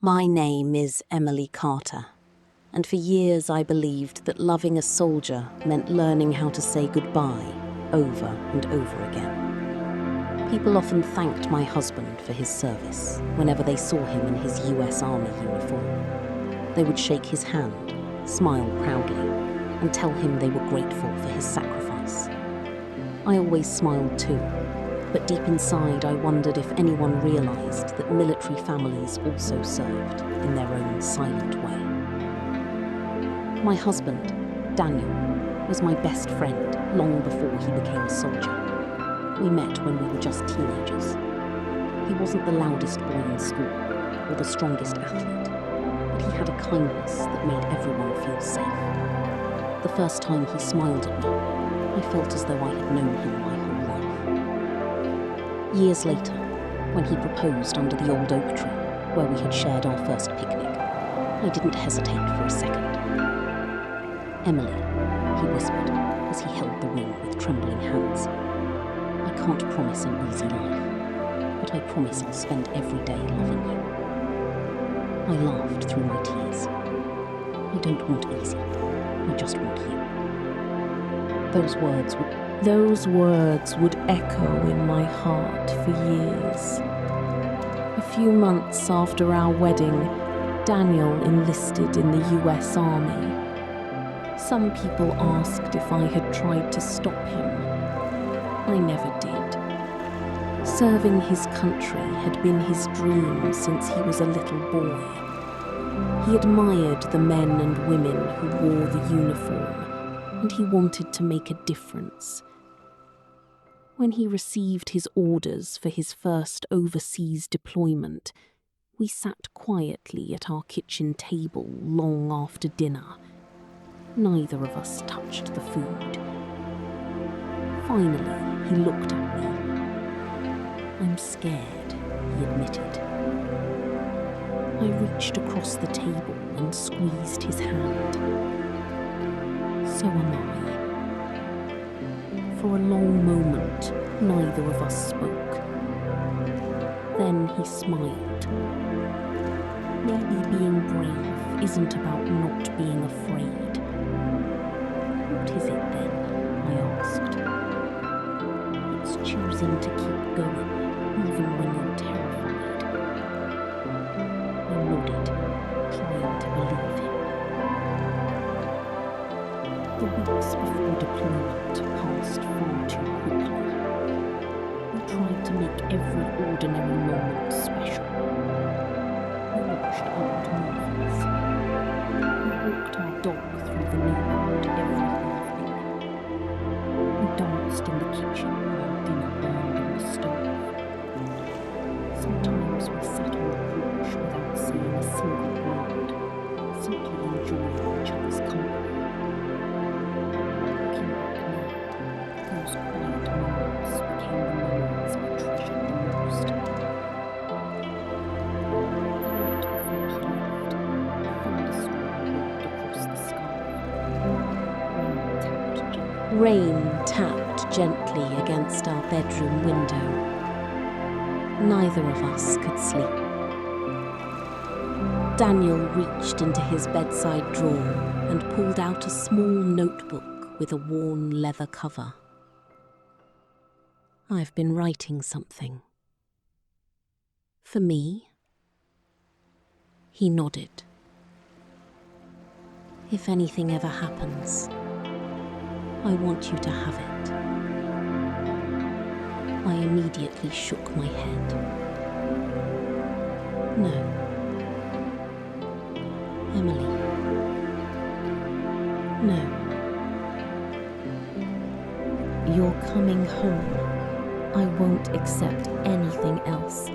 My name is Emily Carter, and for years I believed that loving a soldier meant learning how to say goodbye over and over again. People often thanked my husband for his service whenever they saw him in his US Army uniform. They would shake his hand, smile proudly, and tell him they were grateful for his sacrifice. I always smiled too, but deep inside I wondered if anyone realized that military families also served in their own silent way. My husband, Daniel, was my best friend long before he became a soldier. We met when we were just teenagers. He wasn't the loudest boy in school or the strongest athlete, but he had a kindness that made everyone feel safe. The first time he smiled at me, I felt as though I had known him my whole life. Years later, when he proposed under the old oak tree where we had shared our first picnic, I didn't hesitate for a second. "Emily," he whispered as he held the ring with trembling hands. "I can't promise an easy life, but I promise I'll spend every day loving you." I laughed through my tears. "I don't want easy. I just want you." Those words would echo in my heart for years. A few months after our wedding, Daniel enlisted in the US Army. Some people asked if I had tried to stop him. I never did. Serving his country had been his dream since he was a little boy. He admired the men and women who wore the uniform, and he wanted to make a difference. When he received his orders for his first overseas deployment, we sat quietly at our kitchen table long after dinner. Neither of us touched the food. Finally, he looked at me. "I'm scared," he admitted. I reached across the table and squeezed his hand. "So am I." For a long moment, neither of us spoke. Then he smiled. "Maybe being brave isn't about not being afraid." "What is it then?" I asked. "It's choosing to keep going, even when you're terrified." I nodded, trying to believe him. The weeks before deployment passed far too quickly. We tried to make every ordinary moment special. We watched old movies. We walked our dog through the neighborhood every evening. We danced in the kitchen while dinner burned on the stove. Sometimes we sat on the porch without saying a single word, simply enjoying each other's company. Looking back now, those quiet moments became the moments I treasured the most. The night before he left, a thunderstorm rolled across the sky. Rain tapped gently against our bedroom window. Neither of us could sleep. Daniel reached into his bedside drawer and pulled out a small notebook with a worn leather cover. "I've been writing something." "For me?" He nodded. "If anything ever happens, I want you to have it." I immediately shook my head. "No. Emily. No. You're coming home. I won't accept anything else."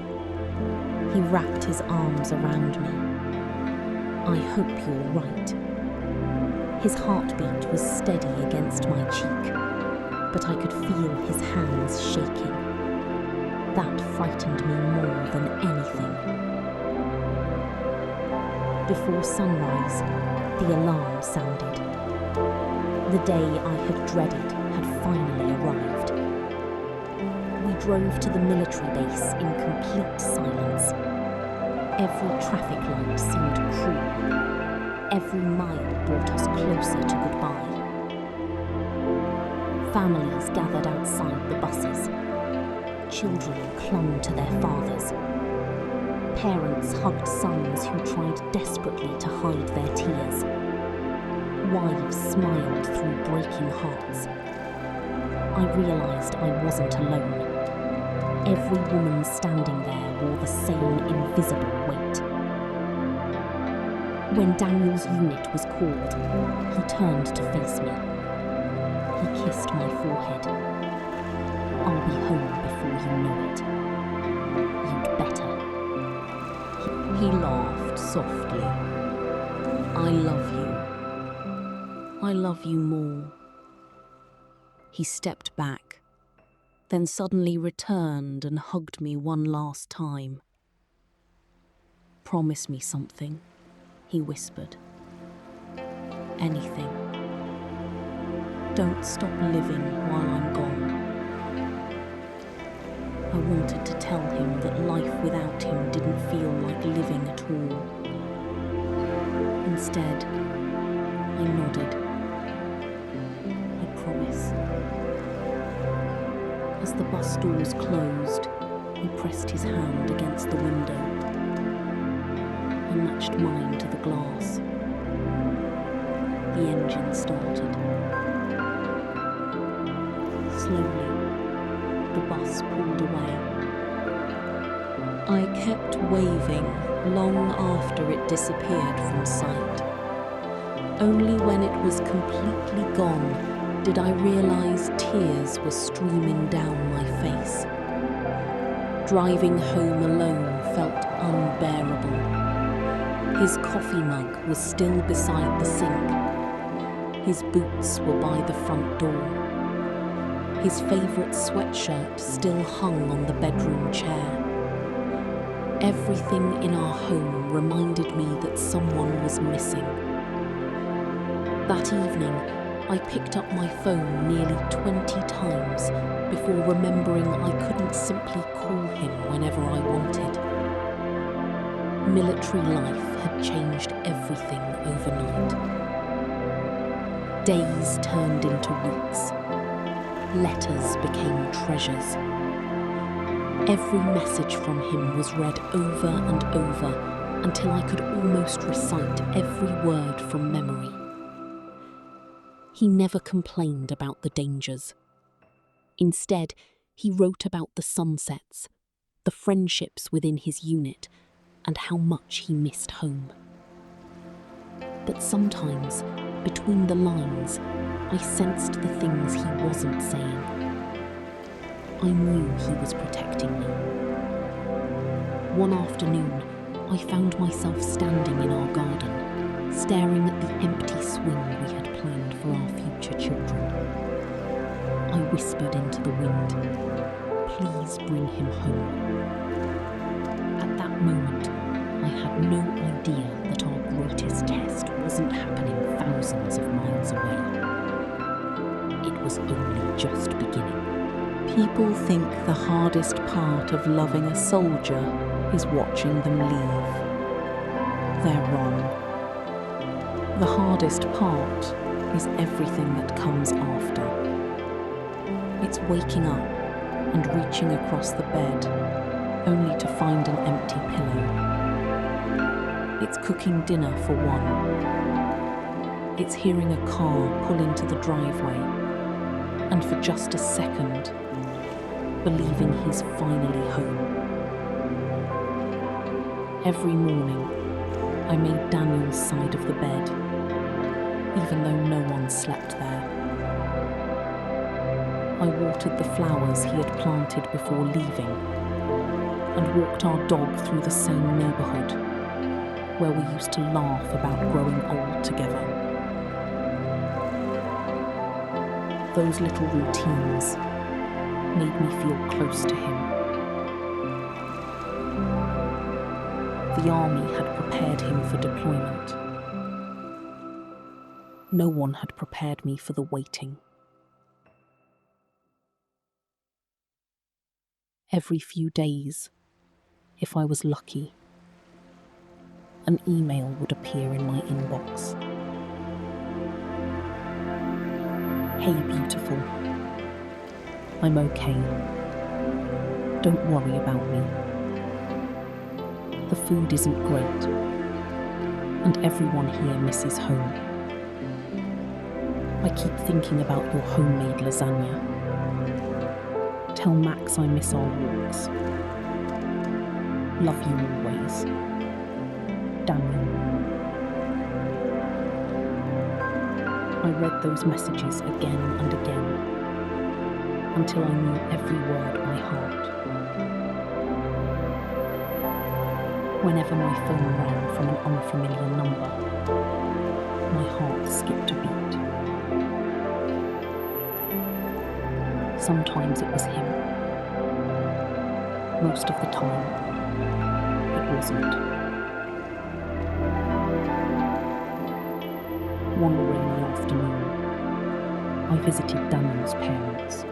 He wrapped his arms around me. "I hope you're right." His heartbeat was steady against my cheek, but I could feel his hands shaking. That frightened me more than anything. Before sunrise, the alarm sounded. The day I had dreaded had finally arrived. We drove to the military base in complete silence. Every traffic light seemed cruel. Every mile brought us closer to goodbye. Families gathered outside the buses. Children clung to their fathers. Parents hugged sons who tried desperately to hide their tears. Wives smiled through breaking hearts. I realised I wasn't alone. Every woman standing there wore the same invisible weight. When Daniel's unit was called, he turned to face me. He kissed my forehead. "I'll be home before you know it. You'd better." He laughed softly. "I love you. I love you more." He stepped back, then suddenly returned and hugged me one last time. "Promise me something," he whispered. "Anything. Don't stop living while I'm gone." I wanted to tell him that life without him didn't feel like living at all. Instead, I nodded. "I promise." As the bus doors closed, he pressed his hand against the window. I matched mine to the glass. The engine started. Slowly, the bus pulled away. I kept waving long after it disappeared from sight. Only when it was completely gone did I realise tears were streaming down my face. Driving home alone felt unbearable. His coffee mug was still beside the sink. His boots were by the front door. His favourite sweatshirt still hung on the bedroom chair. Everything in our home reminded me that someone was missing. That evening, I picked up my phone nearly 20 times before remembering I couldn't simply call him whenever I wanted. Military life had changed everything overnight. Days turned into weeks. Letters became treasures. Every message from him was read over and over until I could almost recite every word from memory. He never complained about the dangers. Instead, he wrote about the sunsets, the friendships within his unit, and how much he missed home. But sometimes, between the lines, I sensed the things he wasn't saying. I knew he was protecting me. One afternoon, I found myself standing in our garden, staring at the empty swing we had planned for our future children. I whispered into the wind, "Please bring him home." At that moment, I had no idea that our greatest test wasn't happening thousands of miles away. It was only just beginning. People think the hardest part of loving a soldier is watching them leave. They're wrong. The hardest part is everything that comes after. It's waking up and reaching across the bed, only to find an empty pillow. It's cooking dinner for one. It's hearing a car pull into the driveway, and for just a second, believing he's finally home. Every morning, I made Daniel's side of the bed, even though no one slept there. I watered the flowers he had planted before leaving, and walked our dog through the same neighbourhood, where we used to laugh about growing old together. Those little routines made me feel close to him. The army had prepared him for deployment. No one had prepared me for the waiting. Every few days, if I was lucky, an email would appear in my inbox. Hey beautiful, I'm okay. Don't worry about me. The food isn't great, and everyone here misses home. I keep thinking about your homemade lasagna. Tell Max I miss our walks. Love you always. Daniel. I read those messages again and again until I knew every word by heart. Whenever my phone rang from an unfamiliar number, my heart skipped a beat. Sometimes it was him. Most of the time, it wasn't. One rainy afternoon, I visited Daniel's parents.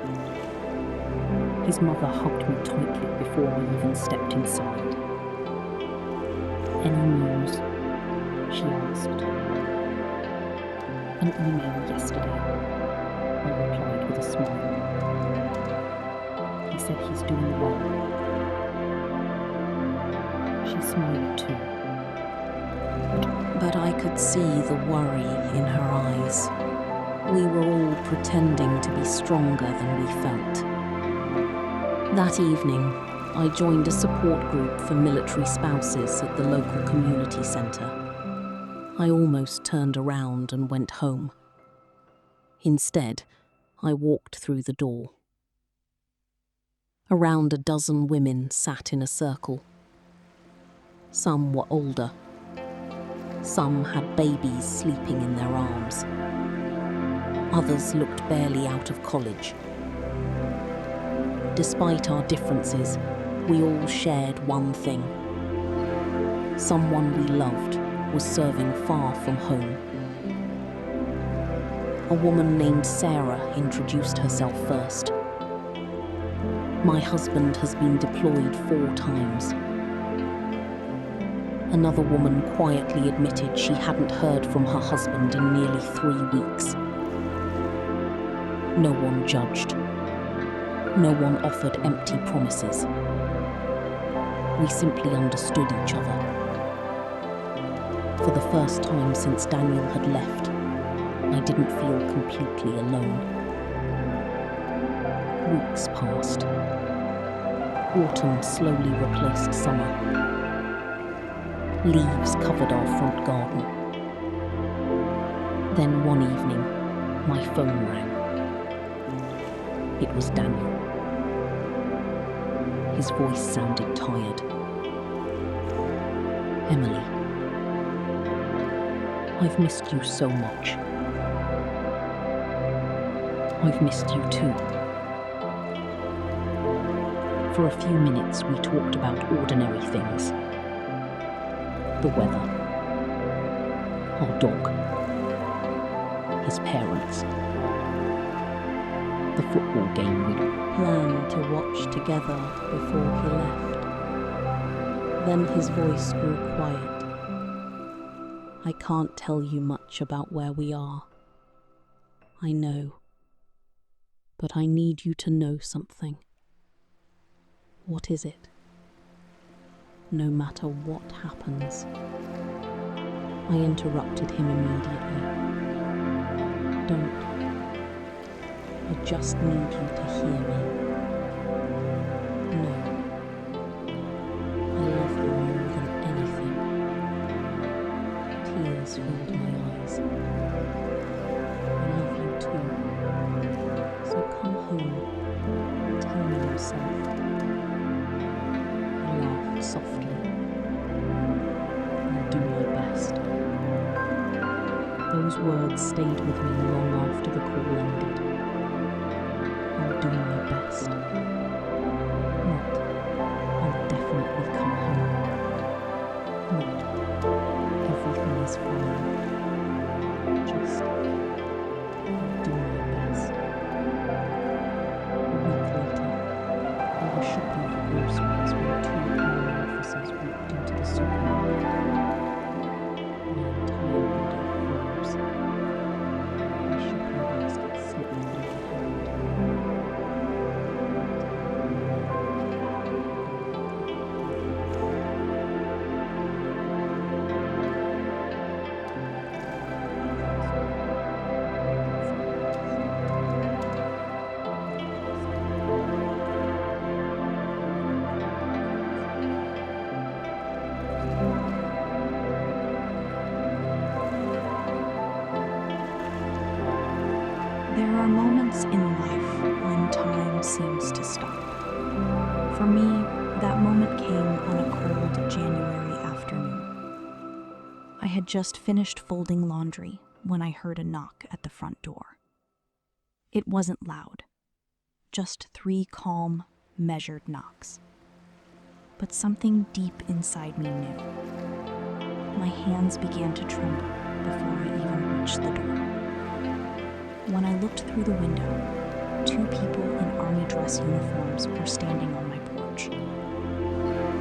His mother hugged me tightly before I even stepped inside. Any news? She asked. An email yesterday, I replied with a smile. He said he's doing well. She smiled too. But I could see the worry in her eyes. We were all pretending to be stronger than we felt. That evening, I joined a support group for military spouses at the local community centre. I almost turned around and went home. Instead, I walked through the door. Around a dozen women sat in a circle. Some were older. Some had babies sleeping in their arms. Others looked barely out of college. Despite our differences, we all shared one thing. Someone we loved was serving far from home. A woman named Sarah introduced herself first. My husband has been deployed 4 times. Another woman quietly admitted she hadn't heard from her husband in nearly 3 weeks. No one judged. No one offered empty promises. We simply understood each other. For the first time since Daniel had left, I didn't feel completely alone. Weeks passed. Autumn slowly replaced summer. Leaves covered our front garden. Then one evening, my phone rang. It was Daniel. His voice sounded tired. Emily, I've missed you so much. I've missed you too. For a few minutes, we talked about ordinary things. The weather, our dog, his parents, the football game we'd planned to watch together before he left. Then his voice grew quiet. I can't tell you much about where we are. I know. But I need you to know something. What is it? No matter what happens. I interrupted him immediately. Don't. I just need you to hear me. No. I love you more than anything. Tears filled my eyes. I love you too. So come home. Tell me yourself. I laughed softly. I'll do my best. Those words stayed with me long after the call ended. I'll do my best. Not, I'll definitely come home. Not, everything is fine. Just, I'll do my best. A week later, we were shopping for groceries when 2 army officers walked into the supermarket. are moments in life when time seems to stop. For me, that moment came on a cold January afternoon. I had just finished folding laundry when I heard a knock at the front door. It wasn't loud, just 3 calm, measured knocks. But something deep inside me knew. My hands began to tremble before I even reached the door. When I looked through the window, 2 people in army dress uniforms were standing on my porch.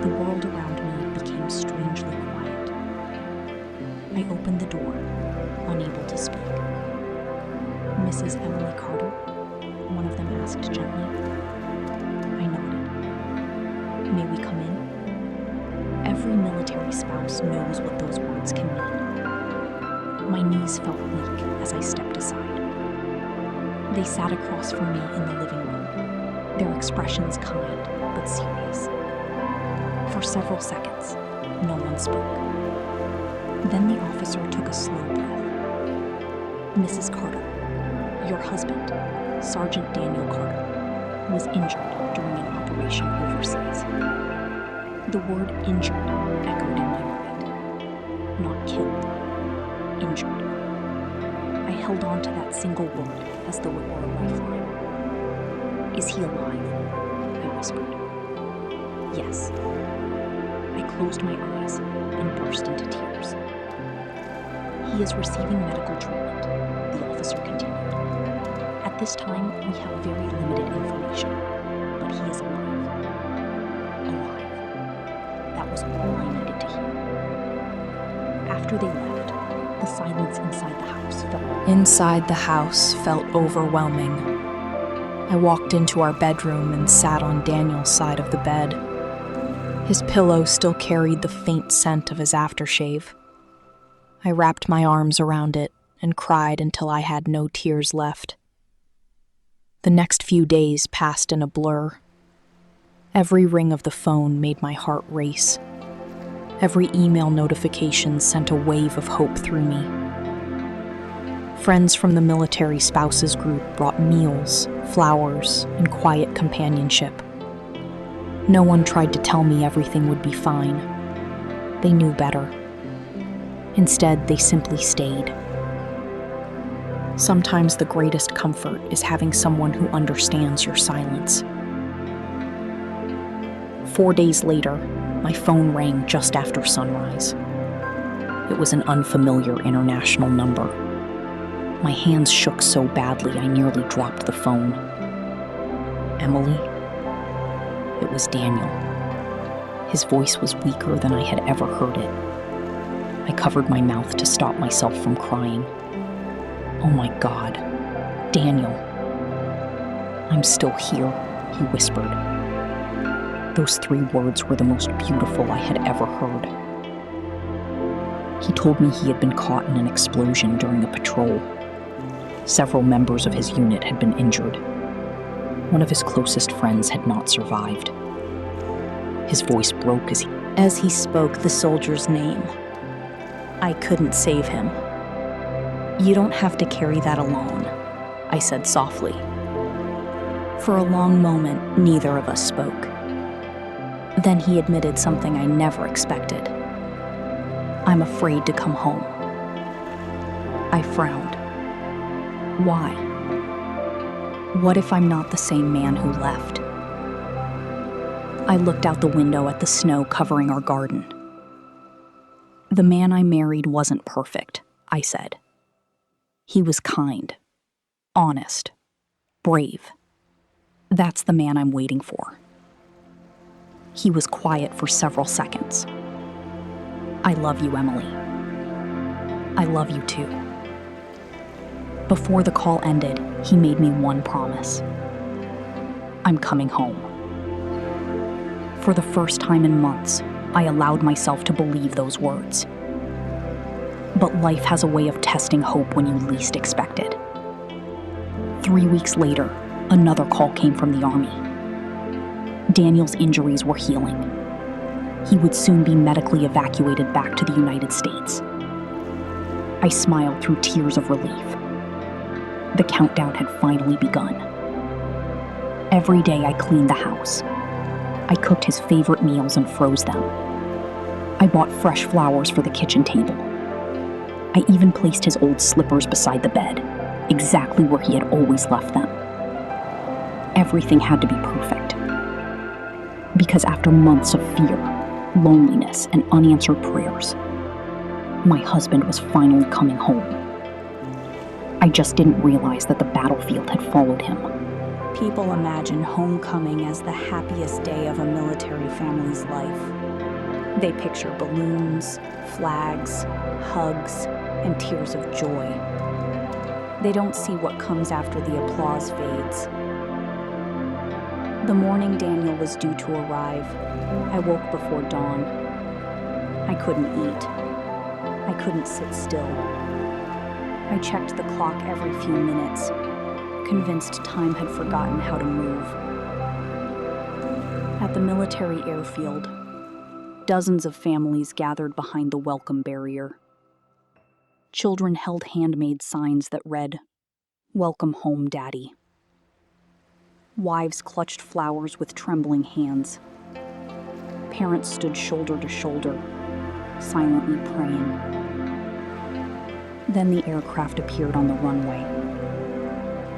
The world around me became strangely quiet. I opened the door, unable to speak. "Mrs. Emily Carter?" one of them asked gently. I nodded. "May we come in?" Every military spouse knows what those words can mean. My knees felt weak as I stepped aside. They sat across from me in the living room, their expressions kind but serious. For several seconds, no one spoke. Then the officer took a slow breath. "Mrs. Carter, your husband, Sergeant Daniel Carter, was injured during an operation overseas." The word injured echoed in my mind. Not killed, injured. I held on to that single word as though it were a lifeline. "Is he alive?" I whispered. "Yes." I closed my eyes and burst into tears. "He is receiving medical treatment," the officer continued. "At this time, we have very limited information, but he is alive. Alive." That was all I needed to hear. After they left, the silence inside the house felt overwhelming. I walked into our bedroom and sat on Daniel's side of the bed. His pillow still carried the faint scent of his aftershave. I wrapped my arms around it and cried until I had no tears left. The next few days passed in a blur. Every ring of the phone made my heart race. Every email notification sent a wave of hope through me. Friends from the military spouses group brought meals, flowers, and quiet companionship. No one tried to tell me everything would be fine. They knew better. Instead, they simply stayed. Sometimes the greatest comfort is having someone who understands your silence. 4 days later, my phone rang just after sunrise. It was an unfamiliar international number. My hands shook so badly I nearly dropped the phone. "Emily?" It was Daniel. His voice was weaker than I had ever heard it. I covered my mouth to stop myself from crying. "Oh my God, Daniel." "I'm still here," he whispered. Those 3 words were the most beautiful I had ever heard. He told me he had been caught in an explosion during a patrol. Several members of his unit had been injured. One of his closest friends had not survived. His voice broke as he spoke the soldier's name. "I couldn't save him." "You don't have to carry that alone," I said softly. For a long moment, neither of us spoke. Then he admitted something I never expected. "I'm afraid to come home." I frowned. "Why? What if I'm not the same man who left?" I looked out the window at the snow covering our garden. "The man I married wasn't perfect," I said. "He was kind, honest, brave. That's the man I'm waiting for." He was quiet for several seconds. "I love you, Emily. I love you too." Before the call ended, he made me one promise. "I'm coming home." For the first time in months, I allowed myself to believe those words. But life has a way of testing hope when you least expect it. 3 weeks later, another call came from the Army. Daniel's injuries were healing. He would soon be medically evacuated back to the United States. I smiled through tears of relief. The countdown had finally begun. Every day I cleaned the house. I cooked his favorite meals and froze them. I bought fresh flowers for the kitchen table. I even placed his old slippers beside the bed, exactly where he had always left them. Everything had to be perfect. Because after months of fear, loneliness, and unanswered prayers, my husband was finally coming home. I just didn't realize that the battlefield had followed him. People imagine homecoming as the happiest day of a military family's life. They picture balloons, flags, hugs, and tears of joy. They don't see what comes after the applause fades. The morning Daniel was due to arrive, I woke before dawn. I couldn't eat. I couldn't sit still. I checked the clock every few minutes, convinced time had forgotten how to move. At the military airfield, dozens of families gathered behind the welcome barrier. Children held handmade signs that read, "Welcome home, Daddy." Wives clutched flowers with trembling hands. Parents stood shoulder to shoulder, silently praying. Then the aircraft appeared on the runway.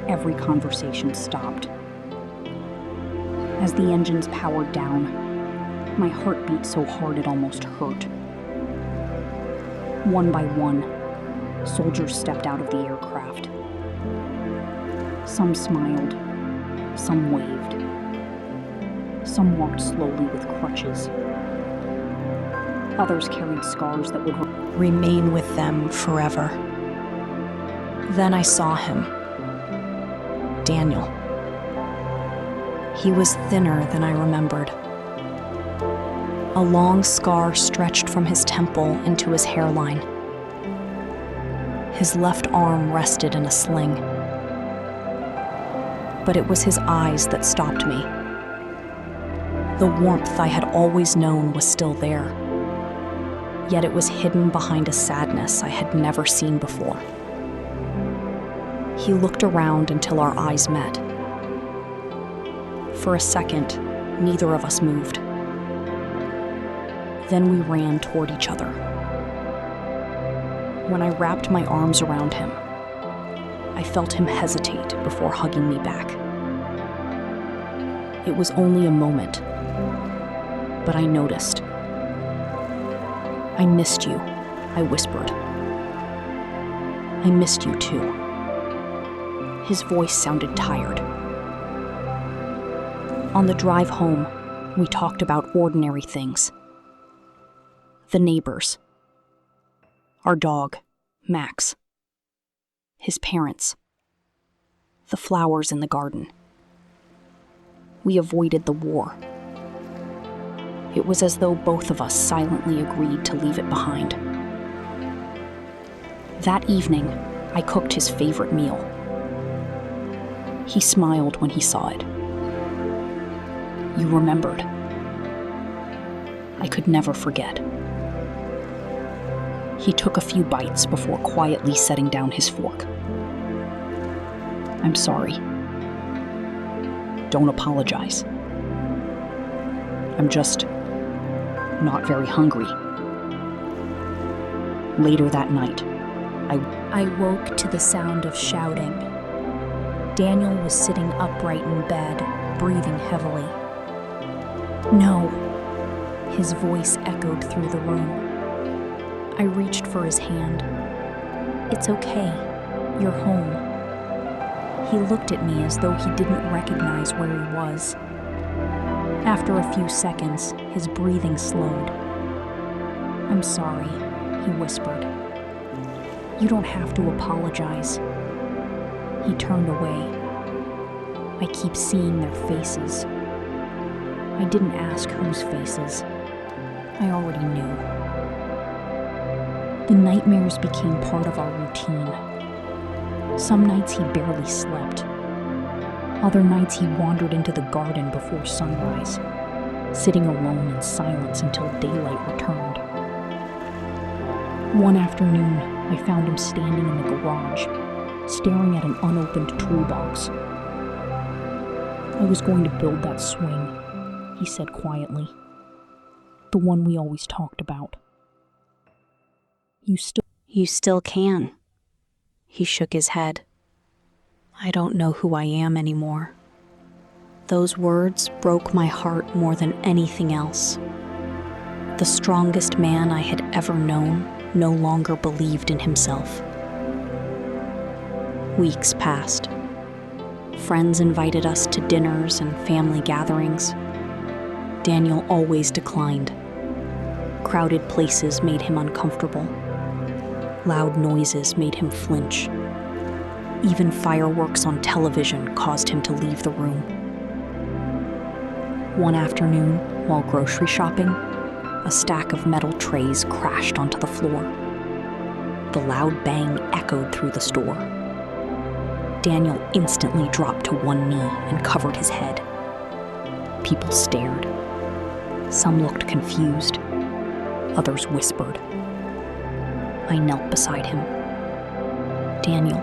Every conversation stopped. As the engines powered down, my heart beat so hard it almost hurt. One by one, soldiers stepped out of the aircraft. Some smiled, some waved. Some walked slowly with crutches. Others carried scars that would remain with them forever. Then I saw him. Daniel. He was thinner than I remembered. A long scar stretched from his temple into his hairline. His left arm rested in a sling. But it was his eyes that stopped me. The warmth I had always known was still there, yet it was hidden behind a sadness I had never seen before. He looked around until our eyes met. For a second, neither of us moved. Then we ran toward each other. When I wrapped my arms around him, I felt him hesitate before hugging me back. It was only a moment, but I noticed. "I missed you," I whispered. "I missed you too." His voice sounded tired. On the drive home, we talked about ordinary things. The neighbors. Our dog, Max. His parents. The flowers in the garden. We avoided the war. It was as though both of us silently agreed to leave it behind. That evening, I cooked his favorite meal. He smiled when he saw it. "You remembered." I could never forget. He took a few bites before quietly setting down his fork. "I'm sorry." "Don't apologize. I'm just not very hungry." Later that night, I woke to the sound of shouting. Daniel was sitting upright in bed, breathing heavily. "No," his voice echoed through the room. I reached for his hand. "It's okay. You're home." He looked at me as though he didn't recognize where he was. After a few seconds, his breathing slowed. "I'm sorry," he whispered. "You don't have to apologize." He turned away. I keep seeing their faces. I didn't ask whose faces. I already knew. The nightmares became part of our routine. Some nights he barely slept. Other nights he wandered into the garden before sunrise, sitting alone in silence until daylight returned. One afternoon, I found him standing in the garage, staring at an unopened toolbox. "I was going to build that swing," he said quietly. "The one we always talked about." You still can." He shook his head. "I don't know who I am anymore." Those words broke my heart more than anything else. The strongest man I had ever known no longer believed in himself. Weeks passed. Friends invited us to dinners and family gatherings. Daniel always declined. Crowded places made him uncomfortable. Loud noises made him flinch. Even fireworks on television caused him to leave the room. One afternoon, while grocery shopping, a stack of metal trays crashed onto the floor. The loud bang echoed through the store. Daniel instantly dropped to one knee and covered his head. People stared. Some looked confused. Others whispered. I knelt beside him. "Daniel."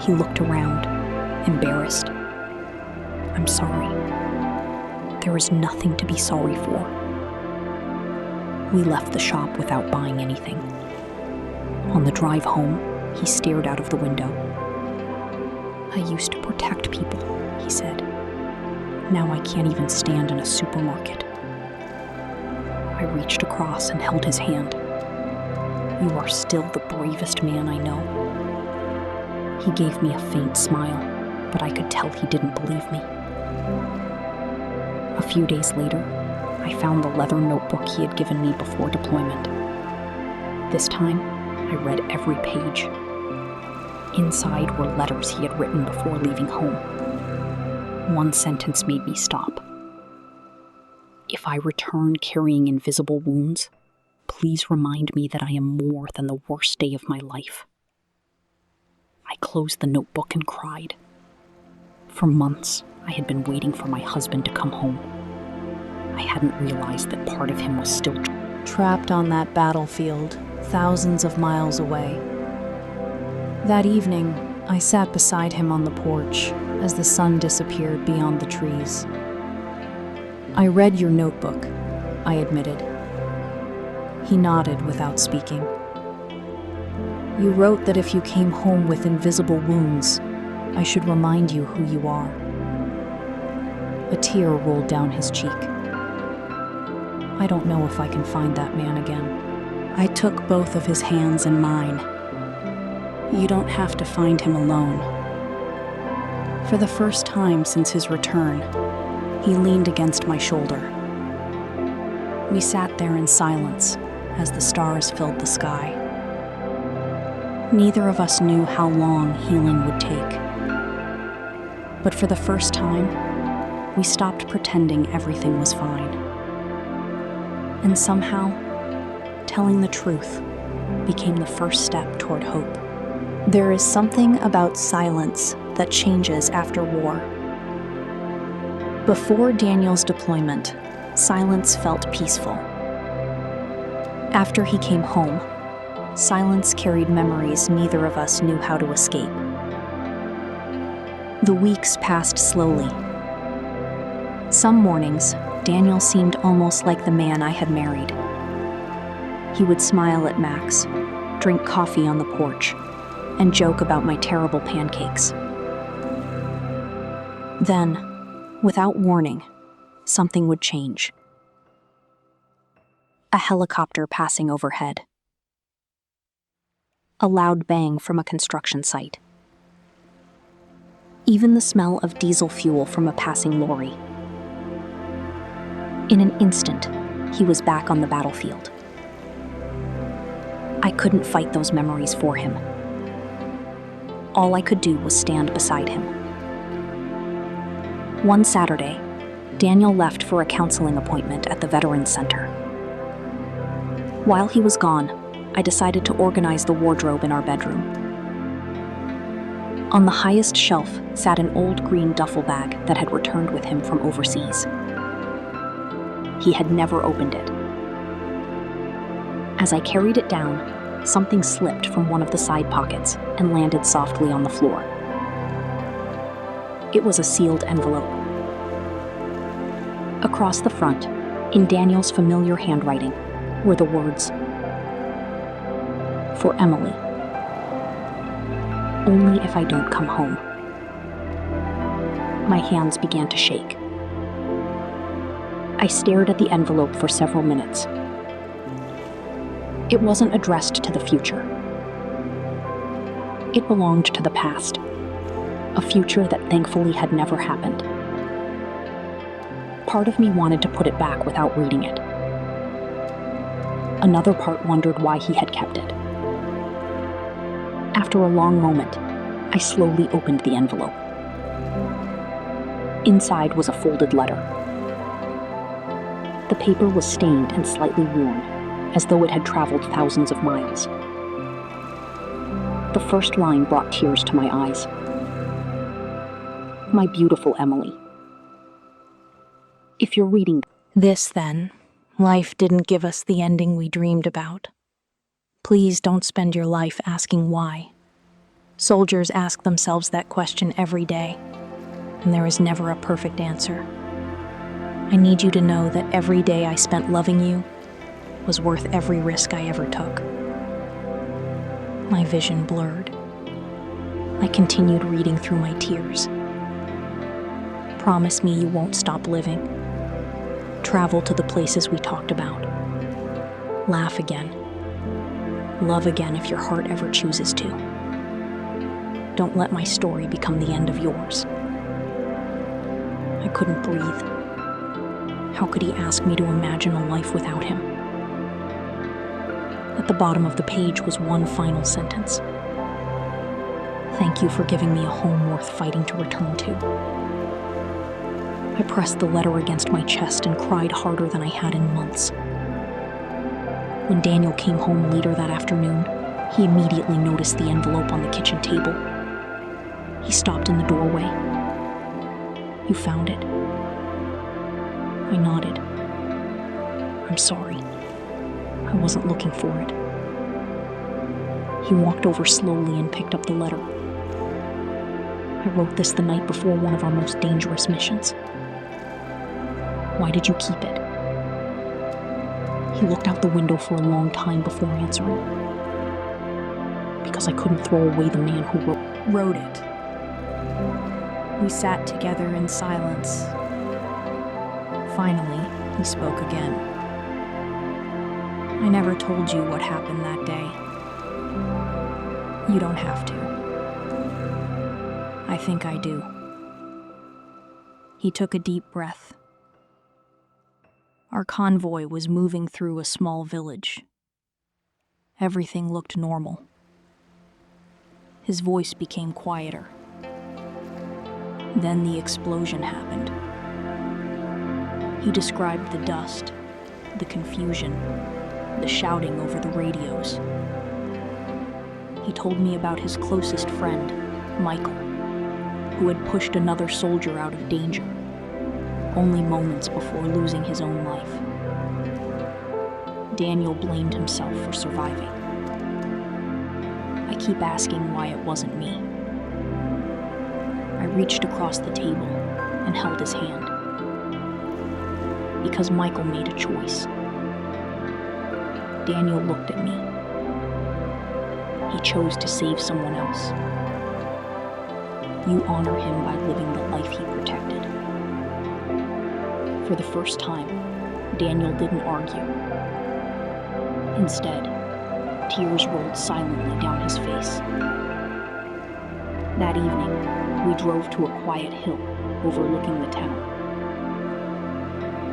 He looked around, embarrassed. "I'm sorry." "There is nothing to be sorry for." We left the shop without buying anything. On the drive home, he stared out of the window. "I used to protect people," he said. "Now I can't even stand in a supermarket." I reached across and held his hand. "You are still the bravest man I know." He gave me a faint smile, but I could tell he didn't believe me. A few days later, I found the leather notebook he had given me before deployment. This time, I read every page. Inside were letters he had written before leaving home. One sentence made me stop. "If I return carrying invisible wounds, please remind me that I am more than the worst day of my life." I closed the notebook and cried. For months, I had been waiting for my husband to come home. I hadn't realized that part of him was still Trapped on that battlefield, thousands of miles away. That evening, I sat beside him on the porch as the sun disappeared beyond the trees. "I read your notebook," I admitted. He nodded without speaking. "You wrote that if you came home with invisible wounds, I should remind you who you are." A tear rolled down his cheek. "I don't know if I can find that man again." I took both of his hands in mine. "You don't have to find him alone." For the first time since his return, he leaned against my shoulder. We sat there in silence as the stars filled the sky. Neither of us knew how long healing would take. But for the first time, we stopped pretending everything was fine. And somehow, telling the truth became the first step toward hope. There is something about silence that changes after war. Before Daniel's deployment, silence felt peaceful. After he came home, silence carried memories neither of us knew how to escape. The weeks passed slowly. Some mornings, Daniel seemed almost like the man I had married. He would smile at Max, drink coffee on the porch, and joke about my terrible pancakes. Then, without warning, something would change. A helicopter passing overhead. A loud bang from a construction site. Even the smell of diesel fuel from a passing lorry. In an instant, he was back on the battlefield. I couldn't fight those memories for him. All I could do was stand beside him. One Saturday, Daniel left for a counseling appointment at the Veterans Center. While he was gone, I decided to organize the wardrobe in our bedroom. On the highest shelf sat an old green duffel bag that had returned with him from overseas. He had never opened it. As I carried it down, something slipped from one of the side pockets and landed softly on the floor. It was a sealed envelope. Across the front, in Daniel's familiar handwriting, were the words, "For Emily. Only if I don't come home." My hands began to shake. I stared at the envelope for several minutes. It wasn't addressed to the future. It belonged to the past, a future that thankfully had never happened. Part of me wanted to put it back without reading it. Another part wondered why he had kept it. After a long moment, I slowly opened the envelope. Inside was a folded letter. The paper was stained and slightly worn, as though it had traveled thousands of miles. The first line brought tears to my eyes. "My beautiful Emily. If you're reading This, then, life didn't give us the ending we dreamed about. Please don't spend your life asking why. Soldiers ask themselves that question every day, and there is never a perfect answer. I need you to know that every day I spent loving you was worth every risk I ever took." My vision blurred. I continued reading through my tears. "Promise me you won't stop living. Travel to the places we talked about. Laugh again. Love again if your heart ever chooses to. Don't let my story become the end of yours." I couldn't breathe. How could he ask me to imagine a life without him? At the bottom of the page was one final sentence. "Thank you for giving me a home worth fighting to return to." I pressed the letter against my chest and cried harder than I had in months. When Daniel came home later that afternoon, he immediately noticed the envelope on the kitchen table. He stopped in the doorway. "You found it?" I nodded. "I'm sorry. I wasn't looking for it." He walked over slowly and picked up the letter. "I wrote this the night before one of our most dangerous missions." "Why did you keep it?" He looked out the window for a long time before answering. "Because I couldn't throw away the man who wrote it." We sat together in silence. Finally, he spoke again. "I never told you what happened that day. You don't have to. I think I do." He took a deep breath. Our convoy was moving through a small village. Everything looked normal. His voice became quieter. Then the explosion happened. He described the dust, the confusion, the shouting over the radios. He told me about his closest friend, Michael, who had pushed another soldier out of danger, only moments before losing his own life. Daniel blamed himself for surviving. I keep asking why it wasn't me. I reached across the table and held his hand. Because Michael made a choice. Daniel looked at me. He chose to save someone else. You honor him by living the life he protected. For the first time, Daniel didn't argue. Instead, tears rolled silently down his face. That evening, we drove to a quiet hill overlooking the town.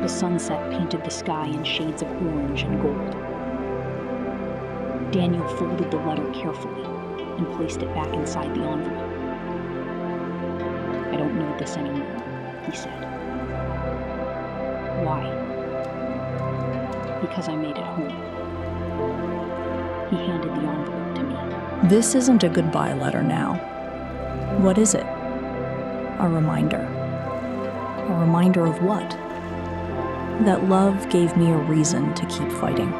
The sunset painted the sky in shades of orange and gold. Daniel folded the letter carefully and placed it back inside the envelope. "I don't need this anymore," he said. "Why?" "Because I made it home." He handed the envelope to me. This isn't a goodbye letter now. What is it? A reminder. A reminder of what? That love gave me a reason to keep fighting.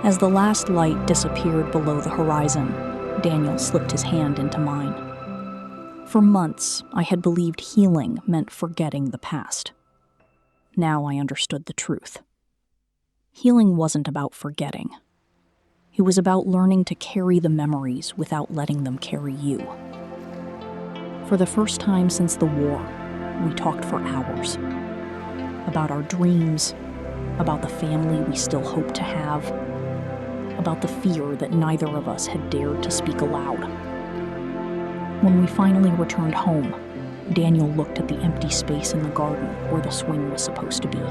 As the last light disappeared below the horizon, Daniel slipped his hand into mine. For months, I had believed healing meant forgetting the past. Now I understood the truth. Healing wasn't about forgetting. It was about learning to carry the memories without letting them carry you. For the first time since the war, we talked for hours. About our dreams, about the family we still hope to have, about the fear that neither of us had dared to speak aloud. When we finally returned home, Daniel looked at the empty space in the garden where the swing was supposed to be.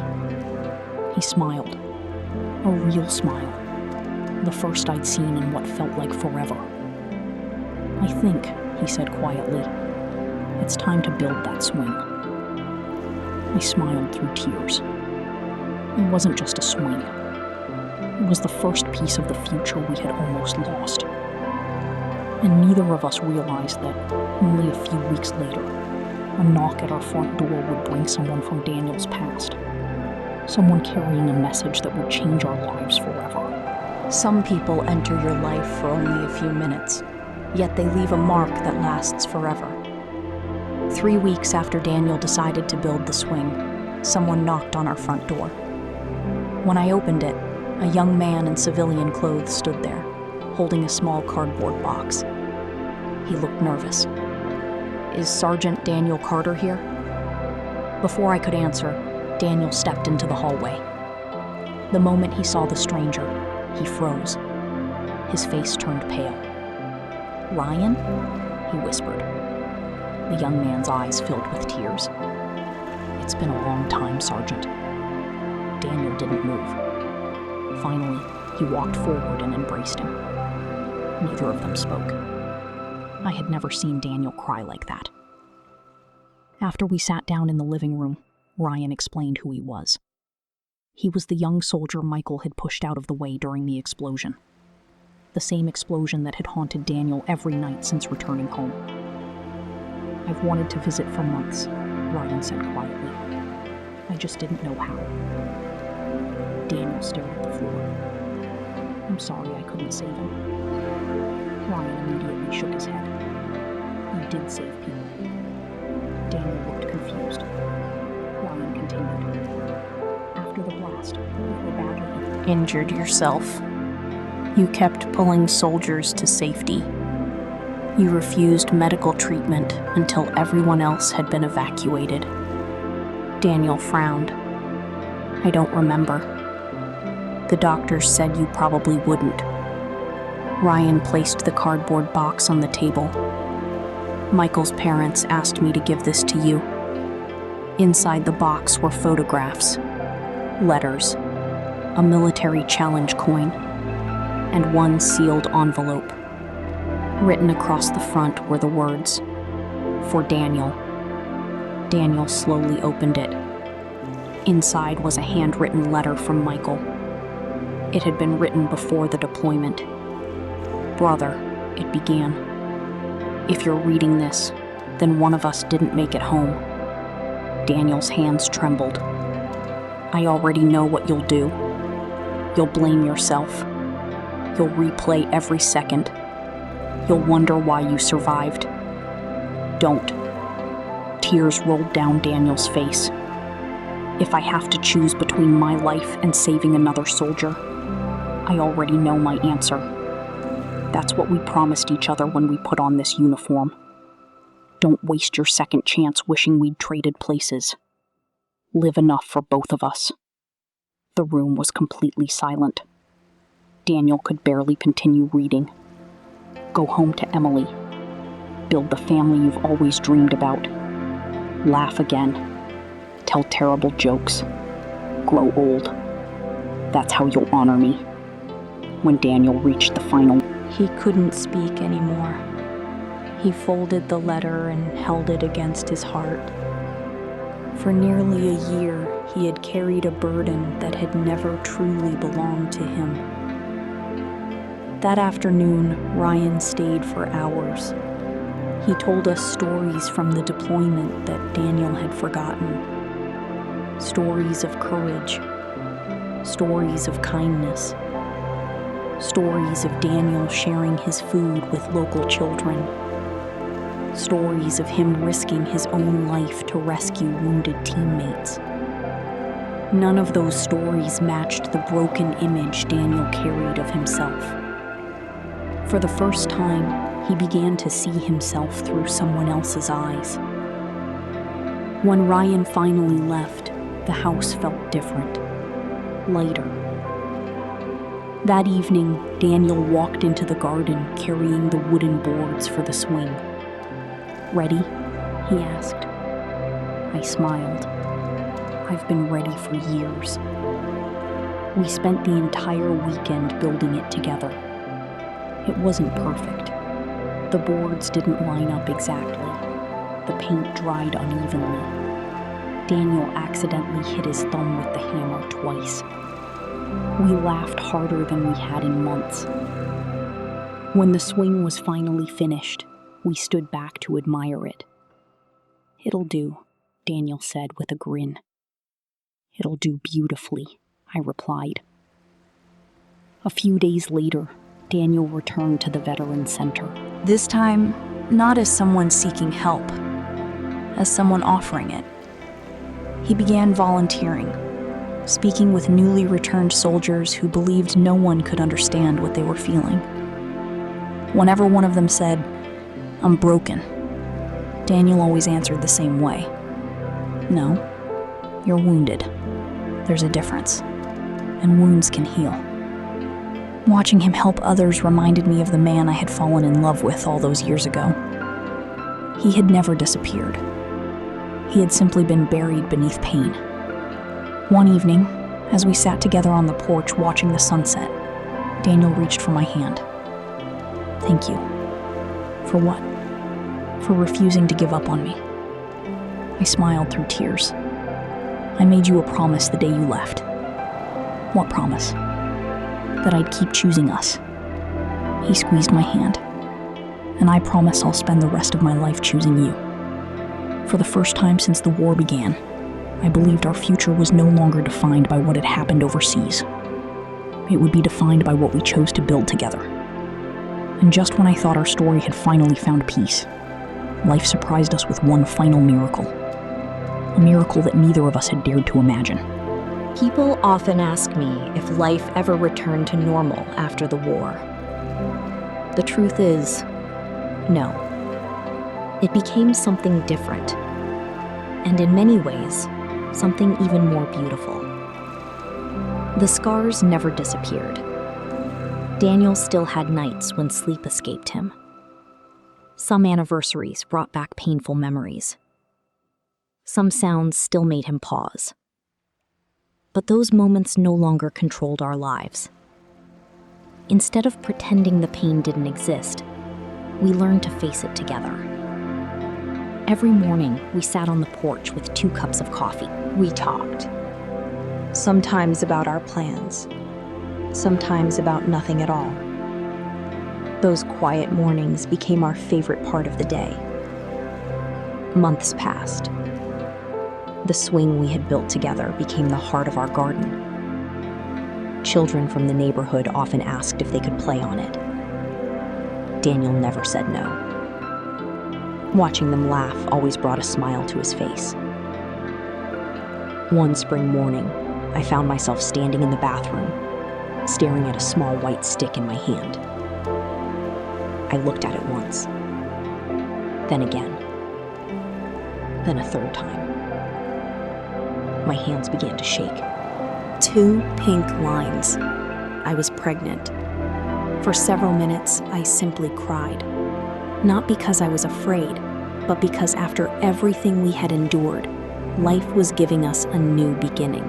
He smiled. A real smile. The first I'd seen in what felt like forever. "I think," he said quietly, "it's time to build that swing." I smiled through tears. It wasn't just a swing. It was the first piece of the future we had almost lost. And neither of us realized that only a few weeks later, a knock at our front door would bring someone from Daniel's past. Someone carrying a message that would change our lives forever. Some people enter your life for only a few minutes, yet they leave a mark that lasts forever. 3 weeks after Daniel decided to build the swing, someone knocked on our front door. When I opened it, a young man in civilian clothes stood there, holding a small cardboard box. He looked nervous. "Is Sergeant Daniel Carter here?" Before I could answer, Daniel stepped into the hallway. The moment he saw the stranger, he froze. His face turned pale. "Ryan?" he whispered. The young man's eyes filled with tears. "It's been a long time, Sergeant." Daniel didn't move. Finally, he walked forward and embraced him. Neither of them spoke. I had never seen Daniel cry like that. After we sat down in the living room, Ryan explained who he was. He was the young soldier Michael had pushed out of the way during the explosion. The same explosion that had haunted Daniel every night since returning home. "I've wanted to visit for months," Ryan said quietly. "I just didn't know how." Daniel stared at the floor. "I'm sorry I couldn't save him." Ryan immediately shook his head. "You did save people." Daniel looked confused. Ryan continued. "After the blast, you were badly injured yourself. You kept pulling soldiers to safety. You refused medical treatment until everyone else had been evacuated." Daniel frowned. "I don't remember. The doctors said you probably wouldn't." Ryan placed the cardboard box on the table. "Michael's parents asked me to give this to you." Inside the box were photographs, letters, a military challenge coin, and one sealed envelope. Written across the front were the words, "For Daniel." Daniel slowly opened it. Inside was a handwritten letter from Michael. It had been written before the deployment. "Brother," it began, "if you're reading this, then one of us didn't make it home." Daniel's hands trembled. "I already know what you'll do. You'll blame yourself. You'll replay every second. You'll wonder why you survived. Don't." Tears rolled down Daniel's face. "If I have to choose between my life and saving another soldier, I already know my answer. That's what we promised each other when we put on this uniform. Don't waste your second chance wishing we'd traded places. Live enough for both of us." The room was completely silent. Daniel could barely continue reading. "Go home to Emily. Build the family you've always dreamed about. Laugh again. Tell terrible jokes. Grow old. That's how you'll honor me." When Daniel reached the final, he couldn't speak anymore. He folded the letter and held it against his heart. For nearly a year, he had carried a burden that had never truly belonged to him. That afternoon, Ryan stayed for hours. He told us stories from the deployment that Daniel had forgotten. Stories of courage. Stories of kindness. Stories of Daniel sharing his food with local children. Stories of him risking his own life to rescue wounded teammates. None of those stories matched the broken image Daniel carried of himself. For the first time, he began to see himself through someone else's eyes. When Ryan finally left, the house felt different, lighter. That evening, Daniel walked into the garden carrying the wooden boards for the swing. "Ready?" he asked. I smiled. I've been ready for years. We spent the entire weekend building it together. It wasn't perfect. The boards didn't line up exactly. The paint dried unevenly. Daniel accidentally hit his thumb with the hammer twice. We laughed harder than we had in months. When the swing was finally finished, we stood back to admire it. "It'll do," Daniel said with a grin. "It'll do beautifully," I replied. A few days later, Daniel returned to the Veterans Center. This time, not as someone seeking help, as someone offering it. He began volunteering, speaking with newly returned soldiers who believed no one could understand what they were feeling. Whenever one of them said, "I'm broken," Daniel always answered the same way. "No, you're wounded. There's a difference, and wounds can heal." Watching him help others reminded me of the man I had fallen in love with all those years ago. He had never disappeared. He had simply been buried beneath pain. One evening, as we sat together on the porch watching the sunset, Daniel reached for my hand. "Thank you." "For what?" "For refusing to give up on me." I smiled through tears. "I made you a promise the day you left." "What promise?" "That I'd keep choosing us." He squeezed my hand. "And I promise I'll spend the rest of my life choosing you." For the first time since the war began, I believed our future was no longer defined by what had happened overseas. It would be defined by what we chose to build together. And just when I thought our story had finally found peace, life surprised us with one final miracle. A miracle that neither of us had dared to imagine. People often ask me if life ever returned to normal after the war. The truth is, no. It became something different, and in many ways, something even more beautiful. The scars never disappeared. Daniel still had nights when sleep escaped him. Some anniversaries brought back painful memories. Some sounds still made him pause. But those moments no longer controlled our lives. Instead of pretending the pain didn't exist, we learned to face it together. Every morning, we sat on the porch with 2 cups of coffee. We talked. Sometimes about our plans. Sometimes about nothing at all. Those quiet mornings became our favorite part of the day. Months passed. The swing we had built together became the heart of our garden. Children from the neighborhood often asked if they could play on it. Daniel never said no. Watching them laugh always brought a smile to his face. One spring morning, I found myself standing in the bathroom, staring at a small white stick in my hand. I looked at it once, then again, then a third time. My hands began to shake. 2 pink lines. I was pregnant. For several minutes, I simply cried. Not because I was afraid, but because after everything we had endured, life was giving us a new beginning.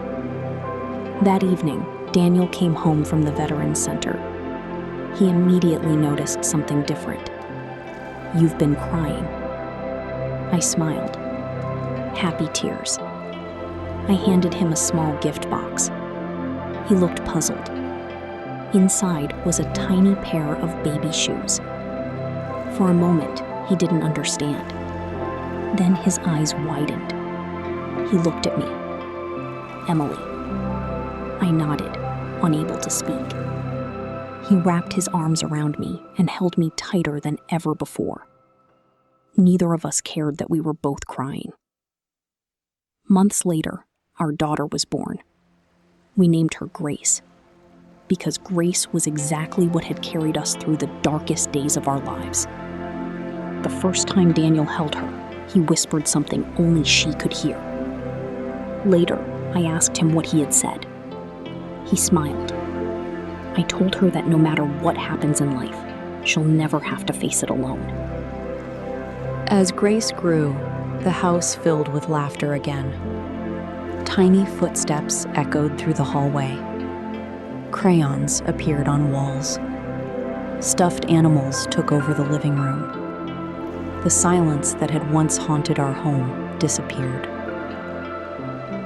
That evening, Daniel came home from the Veterans Center. He immediately noticed something different. "You've been crying." I smiled. Happy tears. I handed him a small gift box. He looked puzzled. Inside was a tiny pair of baby shoes. For a moment, he didn't understand. Then his eyes widened. He looked at me. "Emily." I nodded, unable to speak. He wrapped his arms around me and held me tighter than ever before. Neither of us cared that we were both crying. Months later, our daughter was born. We named her Grace, because Grace was exactly what had carried us through the darkest days of our lives. The first time Daniel held her, he whispered something only she could hear. Later, I asked him what he had said. He smiled. I told her that no matter what happens in life, she'll never have to face it alone. As Grace grew, the house filled with laughter again. Tiny footsteps echoed through the hallway. Crayons appeared on walls. Stuffed animals took over the living room. The silence that had once haunted our home disappeared.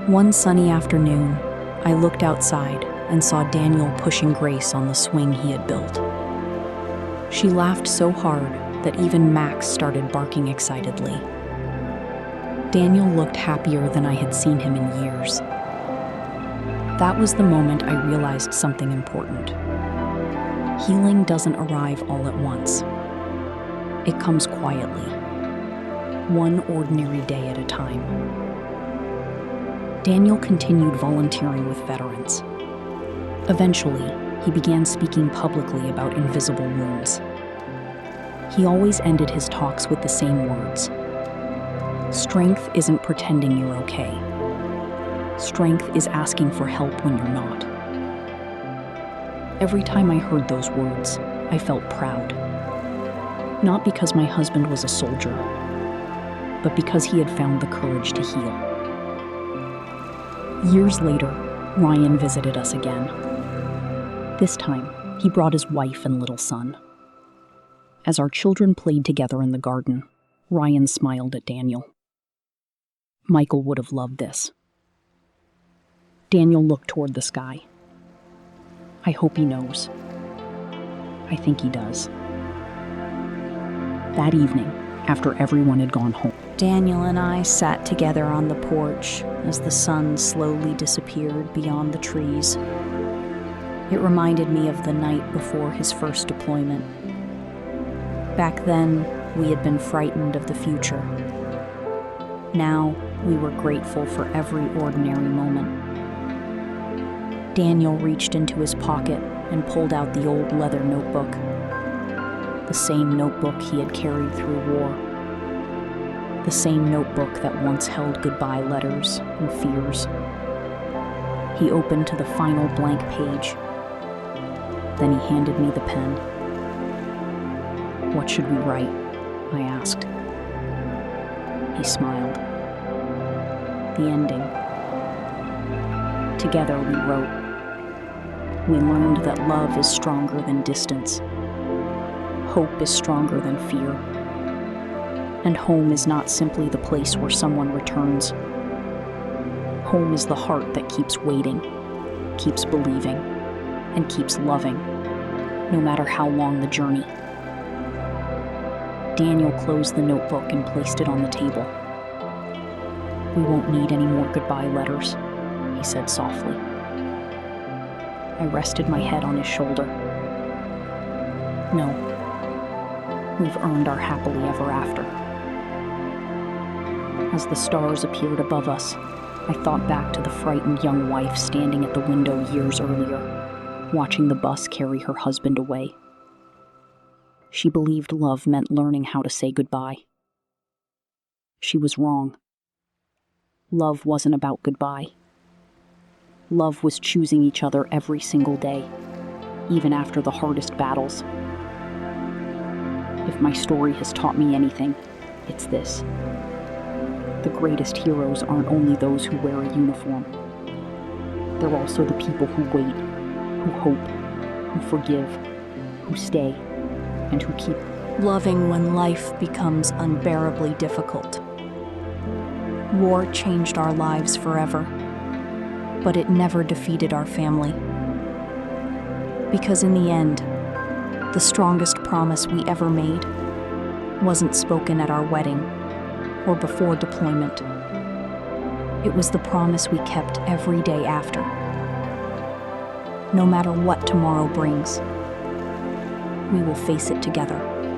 One sunny afternoon, I looked outside and saw Daniel pushing Grace on the swing he had built. She laughed so hard that even Max started barking excitedly. Daniel looked happier than I had seen him in years. That was the moment I realized something important. Healing doesn't arrive all at once. It comes quietly, one ordinary day at a time. Daniel continued volunteering with veterans. Eventually, he began speaking publicly about invisible wounds. He always ended his talks with the same words. Strength isn't pretending you're okay. Strength is asking for help when you're not. Every time I heard those words, I felt proud. Not because my husband was a soldier, but because he had found the courage to heal. Years later, Ryan visited us again. This time, he brought his wife and little son. As our children played together in the garden, Ryan smiled at Daniel. Michael would have loved this. Daniel looked toward the sky. I hope he knows. I think he does. That evening, after everyone had gone home, Daniel and I sat together on the porch as the sun slowly disappeared beyond the trees. It reminded me of the night before his first deployment. Back then, we had been frightened of the future. Now, we were grateful for every ordinary moment. Daniel reached into his pocket and pulled out the old leather notebook. The same notebook he had carried through war. The same notebook that once held goodbye letters and fears. He opened to the final blank page. Then he handed me the pen. "What should we write?" I asked. He smiled. The ending. Together we wrote. We learned that love is stronger than distance. Hope is stronger than fear. And home is not simply the place where someone returns. Home is the heart that keeps waiting, keeps believing, and keeps loving, no matter how long the journey. Daniel closed the notebook and placed it on the table. "We won't need any more goodbye letters," he said softly. I rested my head on his shoulder. "No, we've earned our happily ever after." As the stars appeared above us, I thought back to the frightened young wife standing at the window years earlier, watching the bus carry her husband away. She believed love meant learning how to say goodbye. She was wrong. Love wasn't about goodbye. Love was choosing each other every single day, even after the hardest battles. If my story has taught me anything, it's this. The greatest heroes aren't only those who wear a uniform. They're also the people who wait, who hope, who forgive, who stay, and who keep loving when life becomes unbearably difficult. War changed our lives forever, but it never defeated our family. Because in the end, the strongest promise we ever made wasn't spoken at our wedding or before deployment. It was the promise we kept every day after. No matter what tomorrow brings, We will face it together.